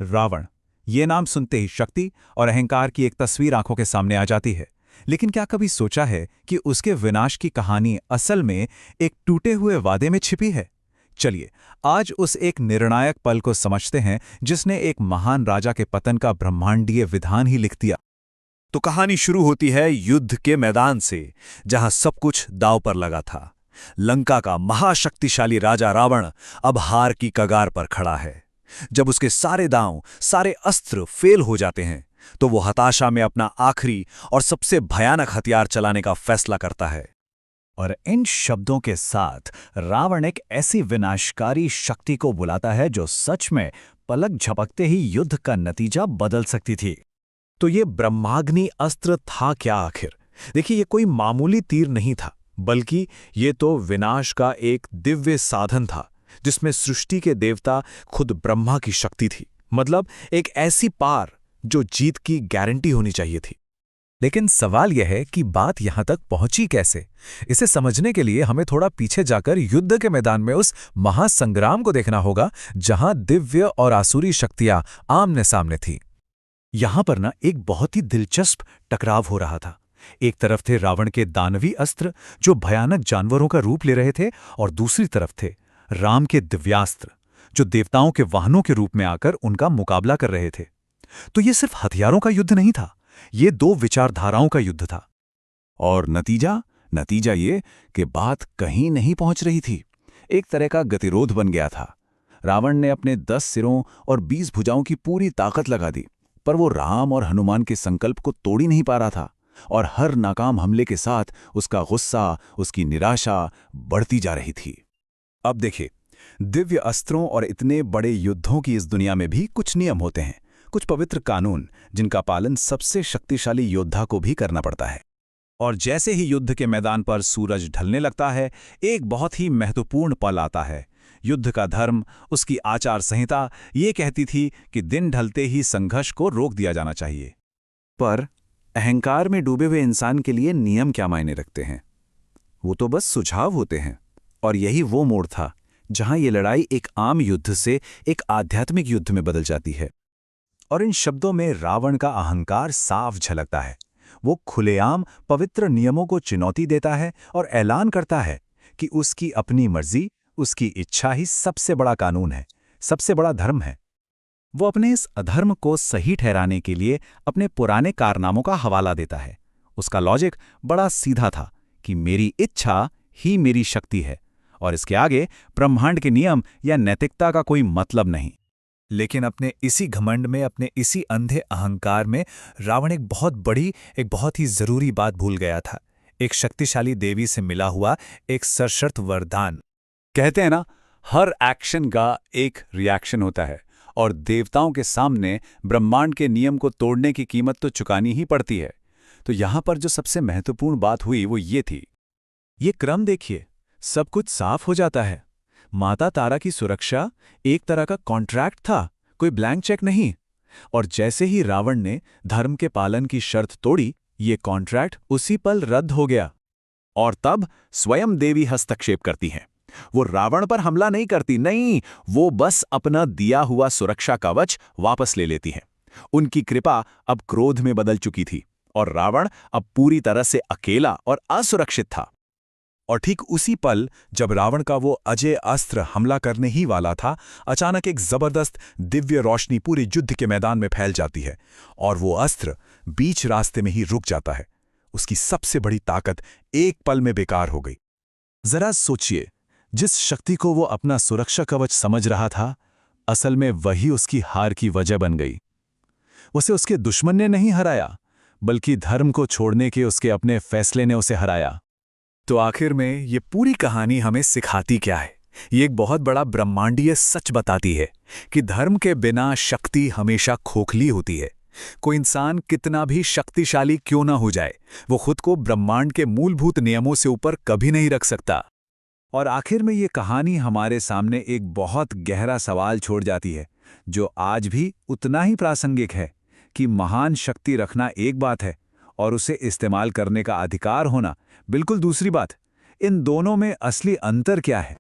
रावण, ये नाम सुनते ही शक्ति और अहंकार की एक तस्वीर आंखों के सामने आ जाती है। लेकिन क्या कभी सोचा है कि उसके विनाश की कहानी असल में एक टूटे हुए वादे में छिपी है? चलिए, आज उस एक निर्णायक पल को समझते हैं जिसने एक महान राजा के पतन का ब्रह्मांडीय विधान ही लिख दिया। तो कहानी शुरू होती है युद्ध के मैदान से, जहां सब कुछ दांव पर लगा था। लंका का महाशक्तिशाली राजा रावण अब हार की कगार पर खड़ा है। जब उसके सारे दांव, सारे अस्त्र फेल हो जाते हैं, तो वो हताशा में अपना आखिरी और सबसे भयानक हथियार चलाने का फैसला करता है। और इन शब्दों के साथ रावण एक ऐसी विनाशकारी शक्ति को बुलाता है जो सच में पलक झपकते ही युद्ध का नतीजा बदल सकती थी। तो ये ब्रह्माग्नि अस्त्र था क्या आखिर? देखिए, ये कोई मामूली तीर नहीं था, बल्कि ये तो विनाश का एक दिव्य साधन था, जिसमें सृष्टि के देवता खुद ब्रह्मा की शक्ति थी। मतलब एक ऐसी पार जो जीत की गारंटी होनी चाहिए थी। लेकिन सवाल यह है कि बात यहां तक पहुंची कैसे? इसे समझने के लिए हमें थोड़ा पीछे जाकर युद्ध के मैदान में उस महासंग्राम को देखना होगा, जहां दिव्य और आसुरी शक्तियां आमने सामने थीं। यहां पर ना एक बहुत ही दिलचस्प टकराव हो रहा था। एक तरफ थे रावण के दानवी अस्त्र जो भयानक जानवरों का रूप ले रहे थे, और दूसरी तरफ थे राम के दिव्यास्त्र जो देवताओं के वाहनों के रूप में आकर उनका मुकाबला कर रहे थे। तो ये सिर्फ हथियारों का युद्ध नहीं था, ये दो विचारधाराओं का युद्ध था। और नतीजा ये कि बात कहीं नहीं पहुंच रही थी। एक तरह का गतिरोध बन गया था। रावण ने अपने 10 सिरों और 20 भुजाओं की पूरी ताकत लगा दी, पर वो राम और हनुमान के संकल्प को तोड़ ही नहीं पा रहा था। और हर नाकाम हमले के साथ उसका गुस्सा, उसकी निराशा बढ़ती जा रही थी। अब देखिए, दिव्य अस्त्रों और इतने बड़े युद्धों की इस दुनिया में भी कुछ नियम होते हैं, कुछ पवित्र कानून, जिनका पालन सबसे शक्तिशाली योद्धा को भी करना पड़ता है। और जैसे ही युद्ध के मैदान पर सूरज ढलने लगता है, एक बहुत ही महत्वपूर्ण पल आता है। युद्ध का धर्म, उसकी आचार संहिता ये कहती थी कि दिन ढलते ही संघर्ष को रोक दिया जाना चाहिए। पर अहंकार में डूबे हुए इंसान के लिए नियम क्या मायने रखते हैं? वो तो बस सुझाव होते हैं। और यही वो मोड़ था जहां ये लड़ाई एक आम युद्ध से एक आध्यात्मिक युद्ध में बदल जाती है। और इन शब्दों में रावण का अहंकार साफ झलकता है। वो खुलेआम पवित्र नियमों को चुनौती देता है और ऐलान करता है कि उसकी अपनी मर्जी, उसकी इच्छा ही सबसे बड़ा कानून है, सबसे बड़ा धर्म है। वो अपने इस अधर्म को सही ठहराने के लिए अपने पुराने कारनामों का हवाला देता है। उसका लॉजिक बड़ा सीधा था कि मेरी इच्छा ही मेरी शक्ति है, और इसके आगे ब्रह्मांड के नियम या नैतिकता का कोई मतलब नहीं। लेकिन अपने इसी घमंड में, अपने इसी अंधे अहंकार में रावण एक बहुत ही जरूरी बात भूल गया था। एक शक्तिशाली देवी से मिला हुआ एक सशर्त वरदान। कहते हैं ना, हर एक्शन का एक रिएक्शन होता है, और देवताओं के सामने ब्रह्मांड के नियम को तोड़ने की कीमत तो चुकानी ही पड़ती है। तो यहां पर जो सबसे महत्वपूर्ण बात हुई वो ये थी। ये क्रम देखिए, सब कुछ साफ हो जाता है। माता तारा की सुरक्षा एक तरह का कॉन्ट्रैक्ट था, कोई ब्लैंक चेक नहीं। और जैसे ही रावण ने धर्म के पालन की शर्त तोड़ी, ये कॉन्ट्रैक्ट उसी पल रद्द हो गया। और तब स्वयं देवी हस्तक्षेप करती हैं। वो रावण पर हमला नहीं करती, नहीं, वो बस अपना दिया हुआ सुरक्षा कवच वापस ले लेती हैं। उनकी कृपा अब क्रोध में बदल चुकी थी, और रावण अब पूरी तरह से अकेला और असुरक्षित था। और ठीक उसी पल, जब रावण का वो अजय अस्त्र हमला करने ही वाला था, अचानक एक जबरदस्त दिव्य रोशनी पूरे युद्ध के मैदान में फैल जाती है, और वो अस्त्र बीच रास्ते में ही रुक जाता है। उसकी सबसे बड़ी ताकत एक पल में बेकार हो गई। जरा सोचिए, जिस शक्ति को वो अपना सुरक्षा कवच समझ रहा था, असल में वही उसकी हार की वजह बन गई। उसे उसके दुश्मन ने नहीं हराया, बल्कि धर्म को छोड़ने के उसके अपने फैसले ने उसे हराया। तो आखिर में ये पूरी कहानी हमें सिखाती क्या है? ये एक बहुत बड़ा ब्रह्मांडीय सच बताती है कि धर्म के बिना शक्ति हमेशा खोखली होती है। कोई इंसान कितना भी शक्तिशाली क्यों ना हो जाए, वो खुद को ब्रह्मांड के मूलभूत नियमों से ऊपर कभी नहीं रख सकता। और आखिर में ये कहानी हमारे सामने एक बहुत गहरा सवाल छोड़ जाती है, जो आज भी उतना ही प्रासंगिक है कि महान शक्ति रखना एक बात है, और उसे इस्तेमाल करने का अधिकार होना बिल्कुल दूसरी बात। इन दोनों में असली अंतर क्या है?